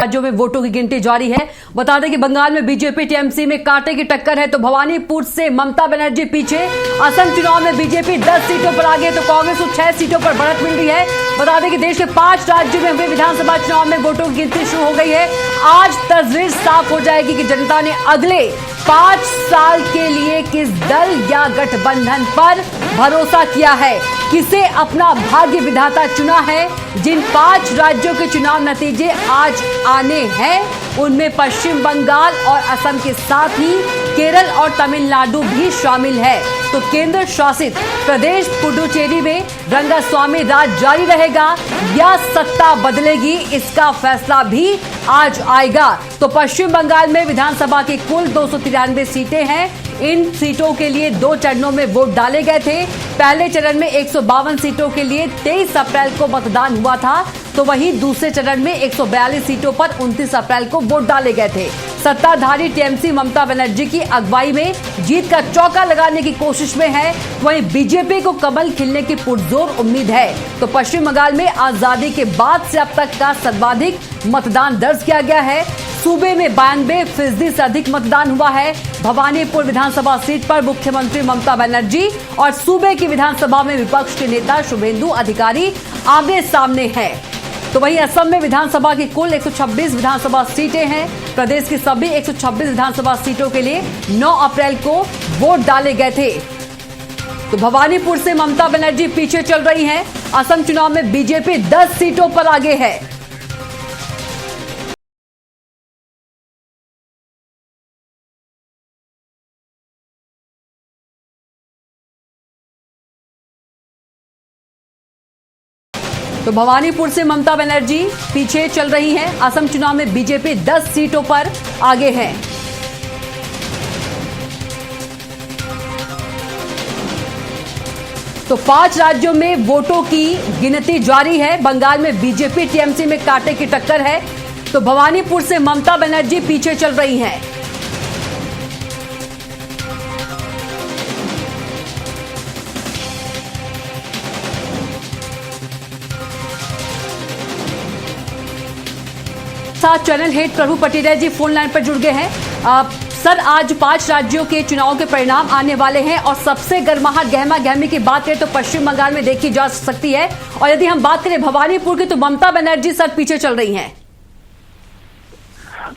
राज्यों में वोटों की गिनती जारी है। बता दें कि बंगाल में बीजेपी टीएमसी में कांटे की टक्कर है, तो भवानीपुर से ममता बनर्जी पीछे। असम चुनाव में बीजेपी 10 सीटों पर आगे, तो कांग्रेस को 6 सीटों पर बढ़त मिल रही है। बता दें कि देश के 5 राज्यों में हुए विधानसभा चुनाव में वोटों की गिनती शुरू हो गई है। आज तस्वीर साफ हो जाएगी कि जनता ने अगले 5 साल के लिए किस दल या गठबंधन पर भरोसा किया है, किसे अपना भाग्य विधाता चुना है। जिन 5 राज्यों के चुनाव नतीजे आज आने हैं उनमें पश्चिम बंगाल और असम के साथ ही केरल और तमिलनाडु भी शामिल है। तो केंद्र शासित प्रदेश पुडुचेरी में रंगास्वामी राज जारी रहेगा या सत्ता बदलेगी, इसका फैसला भी आज आएगा। तो पश्चिम बंगाल में विधानसभा की कुल 293 सीटें हैं। इन सीटों के लिए 2 चरणों में वोट डाले गए थे। पहले चरण में 152 सीटों के लिए 23 अप्रैल को मतदान हुआ था, तो वहीं दूसरे चरण में 142 सीटों पर 29 अप्रैल को वोट डाले गए थे। सत्ताधारी टीएमसी ममता बनर्जी की अगुवाई में जीत का चौका लगाने की कोशिश में है, वहीं बीजेपी को कमल खिलने की पुरजोर उम्मीद है। तो पश्चिम बंगाल में आजादी के बाद से अब तक का सर्वाधिक मतदान दर्ज किया गया है। सूबे में 92% से अधिक मतदान हुआ है। भवानीपुर विधानसभा सीट पर मुख्यमंत्री ममता बनर्जी और सूबे की विधानसभा में विपक्ष के नेता शुभेंदु अधिकारी आमने सामने हैं। तो वहीं असम में विधानसभा की कुल 126 विधानसभा सीटें हैं। प्रदेश की सभी 126 विधानसभा सीटों के लिए 9 अप्रैल को वोट डाले गए थे। तो भवानीपुर से ममता बनर्जी पीछे चल रही हैं। असम चुनाव में बीजेपी 10 सीटों पर आगे है। तो भवानीपुर से ममता बनर्जी पीछे चल रही हैं। असम चुनाव में बीजेपी 10 सीटों पर आगे है। तो 5 राज्यों में वोटों की गिनती जारी है। बंगाल में बीजेपी टीएमसी में कांटे की टक्कर है, तो भवानीपुर से ममता बनर्जी पीछे चल रही हैं। साथ चैनल हेड प्रभु पटेरिया जी फोन लाइन पर जुड़ गए हैं। सर, आज 5 राज्यों के चुनाव के परिणाम आने वाले हैं और सबसे गर्माहट गहमा गहमी की बात करें तो पश्चिम बंगाल में देखी जा सकती है, और यदि हम बात करें भवानीपुर की तो ममता बनर्जी सर पीछे चल रही हैं।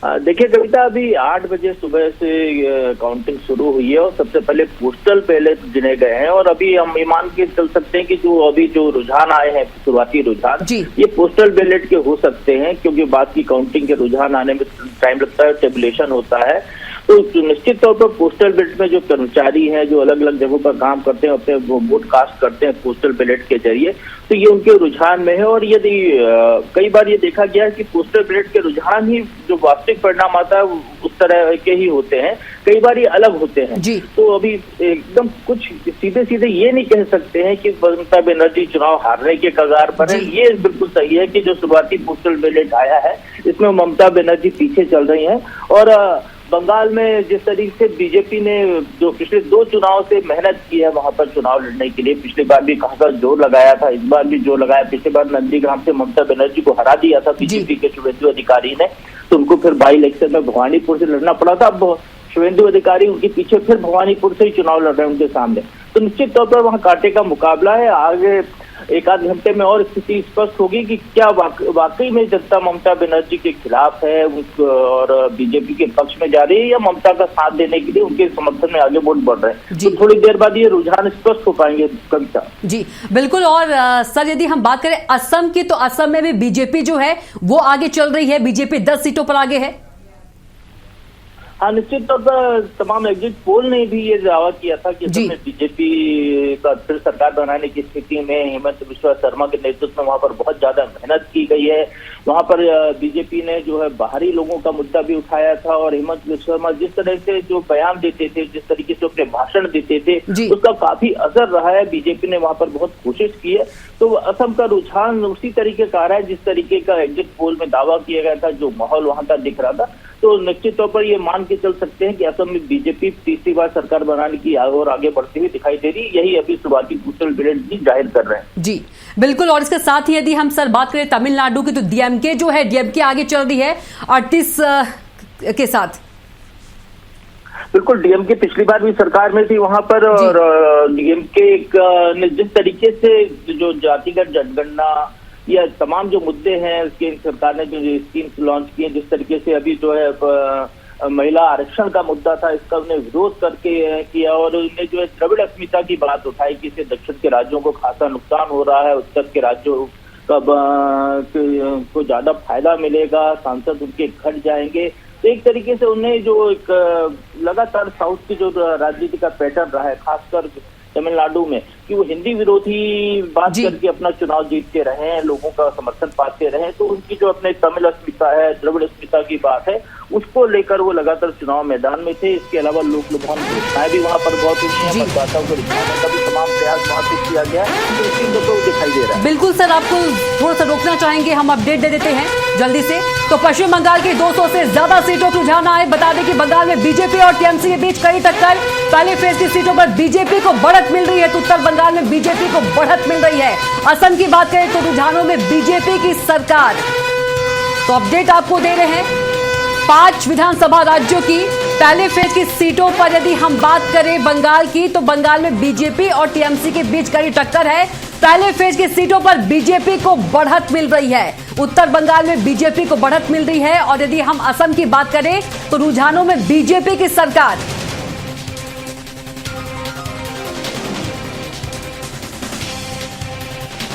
देखिए कविता, अभी 8 बजे सुबह से काउंटिंग शुरू हुई है और सबसे पहले पोस्टल बैलेट गिने गए हैं। और अभी हम ये मान के चल सकते हैं कि जो रुझान आए हैं, शुरुआती रुझान, ये पोस्टल बैलेट के हो सकते हैं, क्योंकि बाद की काउंटिंग के रुझान आने में टाइम लगता है, टेबुलेशन होता है। तो निश्चित तौर पर पोस्टल बैलेट में जो कर्मचारी हैं, जो अलग अलग जगहों पर काम करते हैं, अपने वोट कास्ट करते हैं पोस्टल बैलेट के जरिए, तो ये उनके रुझान में है। और यदि कई बार ये देखा गया है कि पोस्टल बैलेट के रुझान ही जो वास्तविक परिणाम आता है उस तरह के ही होते हैं, कई बार ये अलग होते हैं। तो अभी एकदम कुछ सीधे सीधे ये नहीं कह सकते हैं कि ममता बनर्जी चुनाव हारने के कगार पर है। ये बिल्कुल सही है कि जो शुरुआती पोस्टल बैलेट आया है इसमें ममता बनर्जी पीछे चल रही है। और बंगाल में जिस तरीके से बीजेपी ने जो पिछले 2 चुनाव से मेहनत की है वहां पर चुनाव लड़ने के लिए, पिछली बार भी खासा जोर लगाया था, इस बार भी जोर लगाया। पिछली बार नंदीग्राम से ममता बनर्जी को हरा दिया था बीजेपी के शुभेंदु अधिकारी ने, तो उनको फिर बाई इलेक्शन में भवानीपुर से लड़ना पड़ा था। अब शुभेंदु अधिकारी उनके पीछे फिर भवानीपुर से ही चुनाव लड़ रहे हैं उनके सामने। तो निश्चित तौर पर वहाँ कांटे का मुकाबला है। आगे 1-8 घंटे में और स्थिति स्पष्ट होगी कि क्या वाकई में जनता ममता बनर्जी के खिलाफ है और बीजेपी के पक्ष में जा रही है, या ममता का साथ देने के लिए उनके समर्थन में आगे वोट बढ़ रहे हैं। तो थोड़ी देर बाद ये रुझान स्पष्ट हो पाएंगे कविता जी। बिल्कुल। और सर, यदि हम बात करें असम की, तो असम में भी बीजेपी जो है वो आगे चल रही है। बीजेपी 10 सीटों पर आगे है। हाँ, निश्चित तौर पर तमाम एग्जिट पोल ने भी ये दावा किया था कि बीजेपी का फिर सरकार बनाने की स्थिति में हेमंत बिस्वा शर्मा के नेतृत्व में वहां पर बहुत ज्यादा मेहनत की गई है। वहां पर बीजेपी ने जो है बाहरी लोगों का मुद्दा भी उठाया था, और हेमंत बिस्वा शर्मा जिस तरह से जो बयान देते थे, जिस तरीके से अपने भाषण देते थे, उसका काफी असर रहा है। बीजेपी ने वहां पर बहुत कोशिश की है। तो असम का रुझान उसी तरीके का आ रहा है जिस तरीके का एग्जिट पोल में दावा किया गया था, जो माहौल वहां का दिख रहा था। तो निश्चित तौर पर ये मान के चल सकते हैं कि असम में बीजेपी तीसरी बार सरकार बनाने की और आगे बढ़ती हुई दिखाई दे रही है। यही अभी शुरुआती पोस्टल बैलेट भी जाहिर कर रहे हैं। जी बिल्कुल। और इसके साथ ही यदि हम सर बात करें तमिलनाडु की, तो डीएमके जो है, डीएमके आगे चल रही है 38 के साथ। बिल्कुल, डीएमके पिछली बार भी सरकार में थी वहां पर, और डीएमके ने जिस तरीके से जो जातिगत जनगणना या तमाम जो मुद्दे हैं उसके सरकार ने जो स्कीम्स लॉन्च किए, जिस तरीके से अभी जो है महिला आरक्षण का मुद्दा था, इसका उन्हें विरोध करके किया, और उन्हें जो है द्रविड़ अस्मिता की बात उठाई कि इससे दक्षिण के राज्यों को खासा नुकसान हो रहा है, उत्तर के राज्यों को ज्यादा फायदा मिलेगा, सांसद उनके घट जाएंगे। तो एक तरीके से उन्हें जो एक लगातार साउथ की जो राजनीति का पैटर्न रहा है, खासकर तमिलनाडु में, कि वो हिंदी विरोधी बात करके अपना चुनाव जीतते रहे हैं, लोगों का समर्थन पाते रहे, तो उनकी जो अपने तमिल अस्मिता है, द्रविड़ अस्मिता की बात है, उसको लेकर वो लगातार चुनाव मैदान में थे। इसके अलावा लोक लुभावन घोषणाएं भी वहां पर बहुत हुई है, मतदाताओं को रिझाने का भी तमाम प्रयास वहां से किया गया, तो इसी को दिखाई दे रहा है। बिल्कुल सर, आपको थोड़ा सा रोकना चाहेंगे, हम अपडेट दे देते हैं जल्दी से। तो पश्चिम बंगाल की 200 से ज्यादा सीटों को रुझान आए। बता दें कि बंगाल में बीजेपी और टीएमसी के बीच कड़ी टक्कर। पहले फेज की सीटों पर बीजेपी को बढ़त मिल रही है, तो उत्तर बंगाल में बीजेपी को बढ़त मिल रही है। असम की बात करें तो रुझानों में बीजेपी की सरकार। तो अपडेट आपको दे रहे हैं 5 विधानसभा राज्यों की पहले फेज की सीटों पर यदि हम बात करें बंगाल की, तो बंगाल में बीजेपी और टीएमसी के बीच कड़ी टक्कर है। पहले फेज की सीटों पर बीजेपी को बढ़त मिल रही है, उत्तर बंगाल में बीजेपी को बढ़त मिल रही है। और यदि हम असम की बात करें तो रुझानों में बीजेपी की सरकार।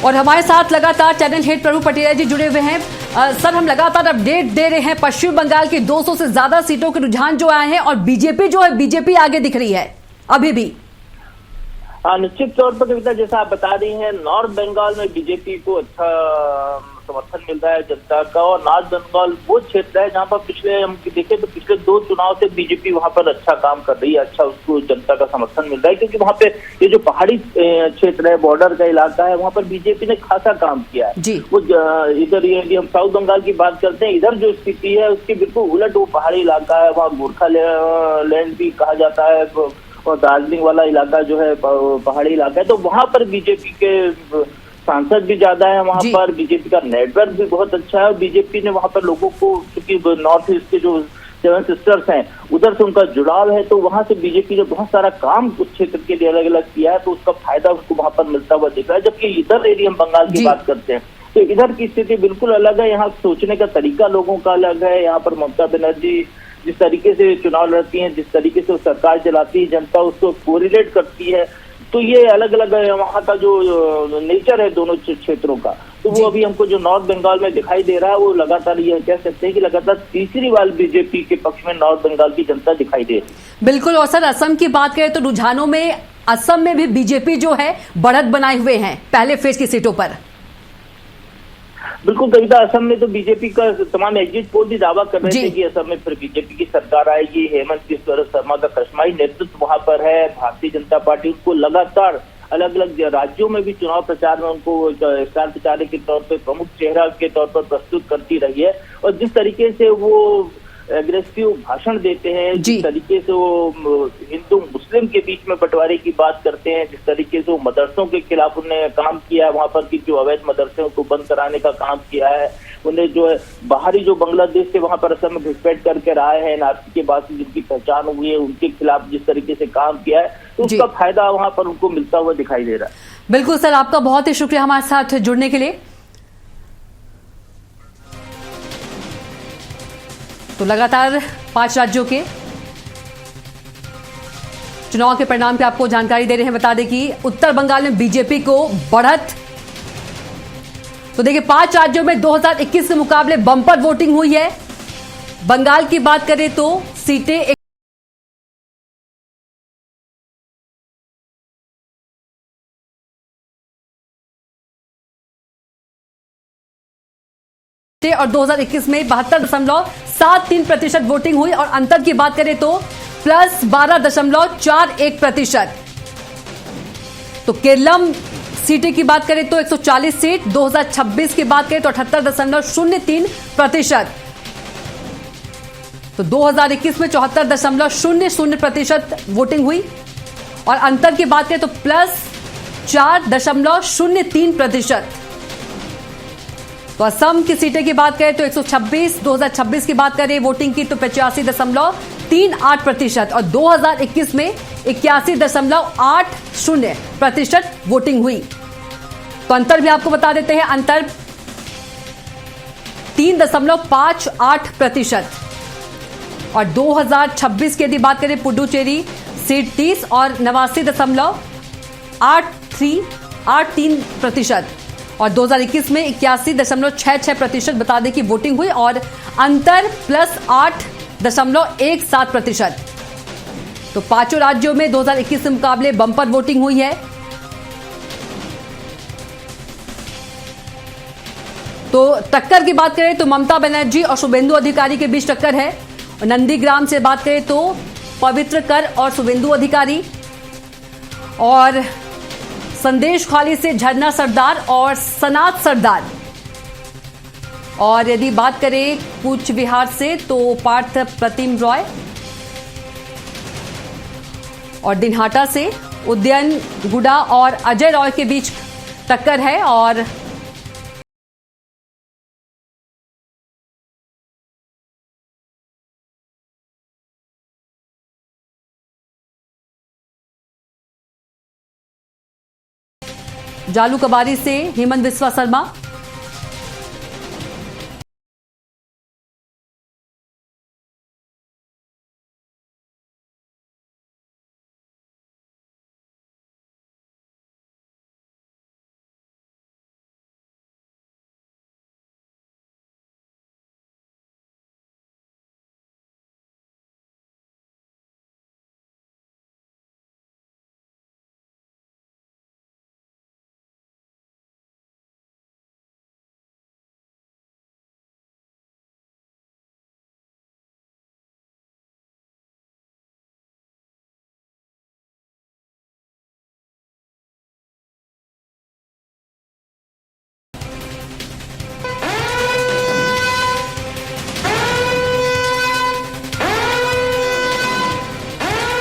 और हमारे साथ लगातार चैनल हेड प्रभु पटेल जी जुड़े हुए हैं। सर, हम लगातार अपडेट दे रहे हैं, पश्चिम बंगाल की 200 से ज्यादा सीटों के रुझान जो आए हैं, और बीजेपी जो है, बीजेपी आगे दिख रही है अभी भी। हाँ, निश्चित तौर पर कविता, जैसा आप बता रही हैं, नॉर्थ बंगाल में बीजेपी को अच्छा समर्थन मिल रहा है जनता का, और नॉर्थ बंगाल वो क्षेत्र है जहाँ पर पिछले हम देखें तो पिछले 2 चुनाव से बीजेपी वहाँ पर अच्छा काम कर रही है, अच्छा उसको जनता का समर्थन मिल रहा है, क्योंकि वहाँ पे ये जो पहाड़ी क्षेत्र है, बॉर्डर का इलाका है, वहाँ पर बीजेपी ने खासा काम किया है। वो इधर यदि हम साउथ बंगाल की बात करते हैं, इधर जो स्थिति है उसकी बिल्कुल उलट, वो पहाड़ी इलाका है, वहाँ गोरखा लैंड भी कहा जाता है, और दार्जिलिंग वाला इलाका जो है पहाड़ी इलाका है, तो वहां पर बीजेपी के सांसद भी ज्यादा है, वहां पर बीजेपी का नेटवर्क भी बहुत अच्छा है, और बीजेपी ने वहां पर लोगों को, क्योंकि नॉर्थ ईस्ट के जो 7 सिस्टर्स हैं उधर से उनका जुड़ाव है, तो वहां से बीजेपी ने बहुत सारा काम उस क्षेत्र के लिए अलग अलग किया है, तो उसका फायदा उसको वहां पर मिलता हुआ दिख रहा है। जबकि इधर यदि हम बंगाल की बात करते हैं तो इधर की स्थिति बिल्कुल अलग है, यहाँ सोचने का तरीका लोगों का अलग है। यहाँ पर ममता बनर्जी जिस तरीके से चुनाव लड़ती हैं, जिस तरीके से सरकार चलाती है, जनता उसको कोरिलेट करती है, तो ये अलग अलग वहाँ का जो नेचर है दोनों क्षेत्रों का, तो वो अभी हमको जो नॉर्थ बंगाल में दिखाई दे रहा है, वो लगातार ये कह सकते हैं कि लगातार तीसरी बार बीजेपी के पक्ष में नॉर्थ बंगाल की जनता दिखाई दे रही है। बिल्कुल। और सर, असम की बात करें तो रुझानों में असम में भी बीजेपी जो है बढ़त बनाए हुए हैं पहले फेज की सीटों पर। बिल्कुल कविता, असम में तो बीजेपी का तमाम एग्जिट पोल भी दावा कर रहे थे कि असम में फिर बीजेपी की सरकार आएगी। हेमंत बिस्वा शर्मा का कश्मीरी नेतृत्व वहां पर है, भारतीय जनता पार्टी उनको लगातार अलग अलग राज्यों में भी चुनाव प्रचार में उनको स्टार प्रचारक के तौर पर, प्रमुख चेहरा के तौर पर प्रस्तुत करती रही है। और जिस तरीके से वो एग्रेसिव भाषण देते हैं, जिस तरीके से वो हिंदू मुस्लिम के बीच में बंटवारे की बात करते हैं, जिस तरीके से वो मदरसों के खिलाफ उन्होंने काम किया है, वहां पर की जो अवैध मदरसों को बंद कराने का काम किया है, उन्हें जो है बाहरी जो बांग्लादेश से वहां पर असम में घुसपैठ करके आए हैं, नार्थ के बाद जिनकी पहचान हुई है, उनके खिलाफ जिस तरीके से काम किया है, तो उसका फायदा वहां पर उनको मिलता हुआ दिखाई दे रहा है। बिल्कुल सर, आपका बहुत ही शुक्रिया हमारे साथ जुड़ने के लिए। तो लगातार 5 राज्यों के चुनाव के परिणाम की आपको जानकारी दे रहे हैं। बता दें कि उत्तर बंगाल में बीजेपी को बढ़त। तो देखिए, 5 राज्यों में 2021 के मुकाबले बम्पर वोटिंग हुई है। बंगाल की बात करें तो सीटें और 2021 में 72.73% वोटिंग हुई, और अंतर की बात करें तो प्लस 12.41%। तो केरलम सीटें की बात करें तो 140 सीट, 2026 की बात करें तो 78.03%। तो 2021 में 74.00% वोटिंग हुई और अंतर की बात करें तो +4.03%। तो असम की सीटें की बात करें तो 126, 2026 की बात करें वोटिंग की तो 85.38% और 2021 में 81.80% वोटिंग हुई। तो अंतर भी आपको बता देते हैं, अंतर 3.58% और 2026 की यदि बात करें पुडुचेरी सीट 30 और 89.83% और 2021 में 81.66% बता दें कि वोटिंग हुई और अंतर +8.17%। तो पांचों राज्यों में 2021 के मुकाबले बंपर वोटिंग हुई है। तो टक्कर की बात करें तो ममता बनर्जी और शुभेंदु अधिकारी के बीच टक्कर है। नंदीग्राम से बात करें तो पवित्र कर और शुभेंदु अधिकारी, और संदेश खाली से झरना सरदार और सनात सरदार, और यदि बात करें कूच बिहार से तो पार्थ प्रतिम रॉय, और दिनहाटा से उदयन गुडा और अजय रॉय के बीच टक्कर है। और जालू कबारी से हेमंत बिस्वा शर्मा,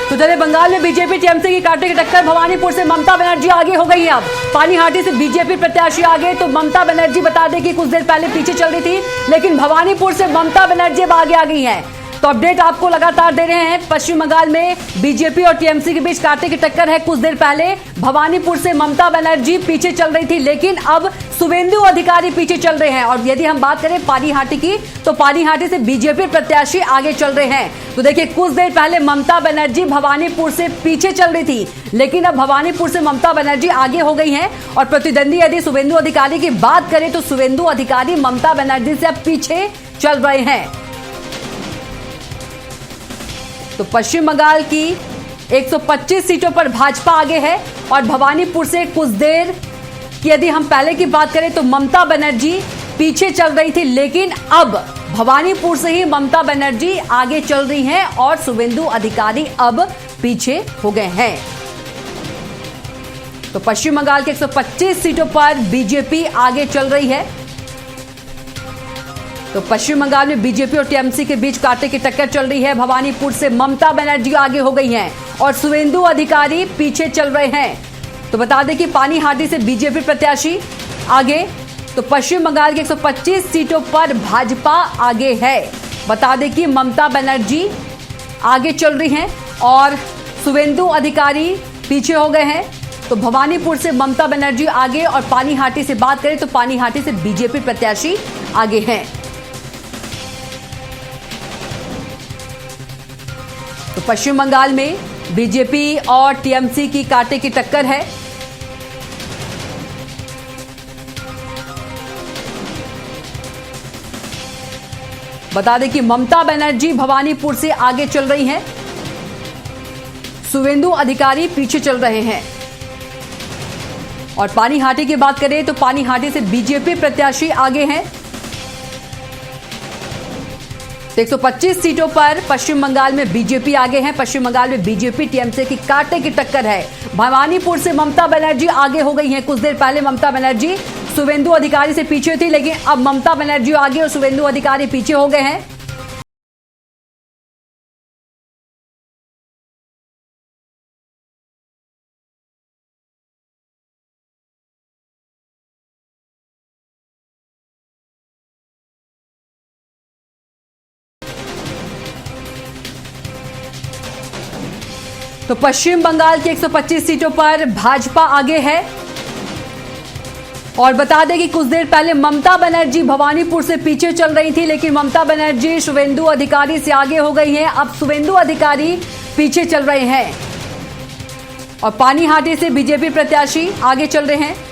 तो चले बंगाल में बीजेपी टीएमसी की कांटे की टक्कर। भवानीपुर से ममता बनर्जी आगे हो गई है। अब पानीहाटी से बीजेपी प्रत्याशी आगे। तो ममता बनर्जी बता दें कि कुछ देर पहले पीछे चल रही थी, लेकिन भवानीपुर से ममता बनर्जी अब आगे आ गई हैं। तो अपडेट आपको लगातार दे रहे हैं। पश्चिम बंगाल में बीजेपी और टीएमसी के बीच कांटे की टक्कर है। कुछ देर पहले भवानीपुर से ममता बनर्जी पीछे चल रही थी, लेकिन अब शुभेंदु अधिकारी पीछे चल रहे हैं। और यदि हम बात करें पानीहाटी की, तो पानीहाटी से बीजेपी प्रत्याशी आगे चल रहे हैं। तो देखिए, कुछ देर पहले ममता बनर्जी भवानीपुर से पीछे चल रही थी, लेकिन अब भवानीपुर से ममता बनर्जी आगे हो गई हैं। और प्रतिद्वंदी यदि शुभेंदु अधिकारी की बात करें तो शुभेंदु अधिकारी ममता बनर्जी से अब पीछे चल रहे हैं। तो पश्चिम बंगाल की 125 सीटों पर भाजपा आगे है और भवानीपुर से कुछ देर की यदि हम पहले की बात करें तो ममता बनर्जी पीछे चल रही थी, लेकिन अब भवानीपुर से ही ममता बनर्जी आगे चल रही हैं और शुभेंदु अधिकारी अब पीछे हो गए हैं। तो पश्चिम बंगाल के 125 सीटों पर बीजेपी आगे चल रही है। तो पश्चिम बंगाल में बीजेपी और टीएमसी के बीच कांटे की टक्कर चल रही है। भवानीपुर से ममता बनर्जी आगे हो गई हैं और शुभेंदु अधिकारी पीछे चल रहे हैं। तो बता दें कि पानीहाटी से बीजेपी प्रत्याशी आगे। तो पश्चिम बंगाल के 125 सीटों पर भाजपा आगे है। बता दें कि ममता बनर्जी आगे चल रही हैं और शुभेंदु अधिकारी पीछे हो गए हैं। तो भवानीपुर से ममता बनर्जी आगे और पानीहाटी से बात करें तो पानीहाटी से बीजेपी प्रत्याशी आगे हैं। तो पश्चिम बंगाल में बीजेपी और टीएमसी की कांटे की टक्कर है। बता दें कि ममता बनर्जी भवानीपुर से आगे चल रही हैं, शुभेंदु अधिकारी पीछे चल रहे हैं। और पानीहाटी की बात करें तो पानीहाटी से बीजेपी प्रत्याशी आगे हैं। 125 सीटों पर पश्चिम बंगाल में बीजेपी आगे है। पश्चिम बंगाल में बीजेपी टीएमसी की कांटे की टक्कर है। भवानीपुर से ममता बनर्जी आगे हो गई हैं। कुछ देर पहले ममता बनर्जी शुभेंदु अधिकारी से पीछे थी, लेकिन अब ममता बनर्जी आगे और शुभेंदु अधिकारी पीछे हो गए हैं। तो पश्चिम बंगाल की 125 सीटों पर भाजपा आगे है। और बता दें कि कुछ देर पहले ममता बनर्जी भवानीपुर से पीछे चल रही थी, लेकिन ममता बनर्जी शुवेंदु अधिकारी से आगे हो गई हैं। अब शुवेंदु अधिकारी पीछे चल रहे हैं और पानीहाटी से बीजेपी प्रत्याशी आगे चल रहे हैं।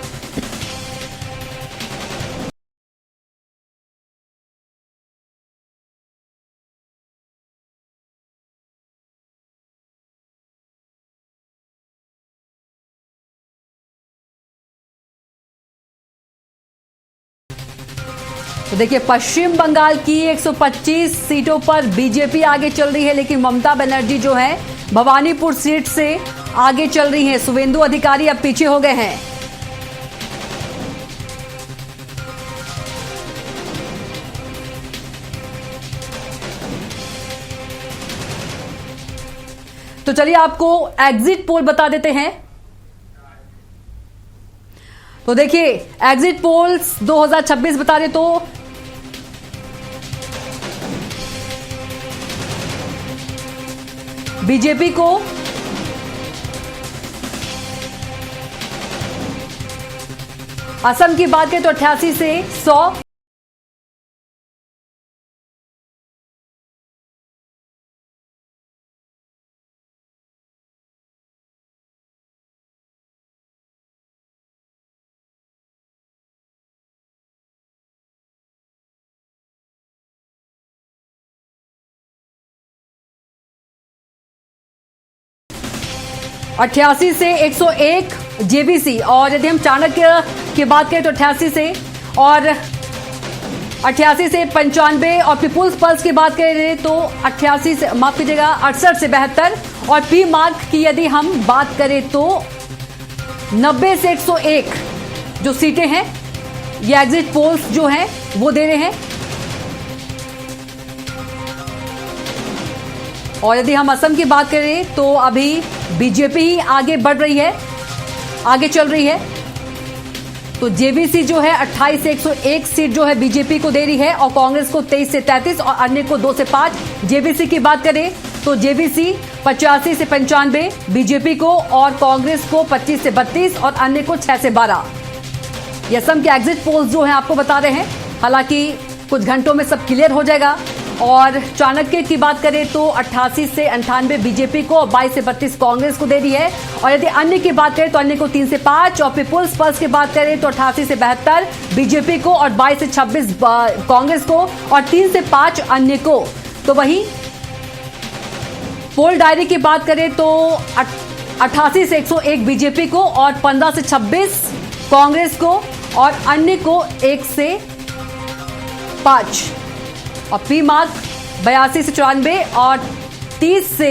तो देखिए, पश्चिम बंगाल की 125 सीटों पर बीजेपी आगे चल रही है, लेकिन ममता बनर्जी जो है भवानीपुर सीट से आगे चल रही हैं। शुवेंदु अधिकारी अब पीछे हो गए हैं। तो चलिए आपको एग्जिट पोल बता देते हैं। तो देखिए, एग्जिट पोल्स 2026 बता दें तो बीजेपी को असम की बात करें तो 88 से 100, अट्ठासी से 101 जेबीसी। और यदि हम चाणक्य की बात करें तो 88 से, और 88 से 95, और पीपुल्स पल्स की बात करें तो 88 से, माफ कीजिएगा, 68 से 72, और पी मार्क की यदि हम बात करें तो 90 से 101 जो सीटें हैं ये एग्जिट पोल्स जो हैं वो दे रहे हैं। और यदि हम असम की बात करें तो अभी बीजेपी ही आगे बढ़ रही है, आगे चल रही है। तो जेबीसी जो है 28 से 101 सीट जो है बीजेपी को दे रही है, और कांग्रेस को 23 से 33 और अन्य को 2 से 5। जेबीसी की बात करें तो जेबीसी 85 से 95 बीजेपी को, और कांग्रेस को 25 से 32 और अन्य को 6 से 12। ये असम के एग्जिट पोल्स जो है आपको बता रहे हैं। हालांकि कुछ घंटों में सब क्लियर हो जाएगा। और चाणक्य की बात करें तो 88 से 98 बीजेपी को और 22 से 32 कांग्रेस को दे रही है। और यदि अन्य की बात करें तो अन्य को 3 से 5, और पीपुल्स पल्स की बात करें तो 88 से 72 बीजेपी को और 22 से 26 कांग्रेस को और 3 से 5 अन्य को। तो वहीं पोल डायरी की बात करें तो 88 से 101 बीजेपी को और 15 से 26 कांग्रेस को और अन्य को 1 से 5। और पी मार्क 82 से 94 और 30 से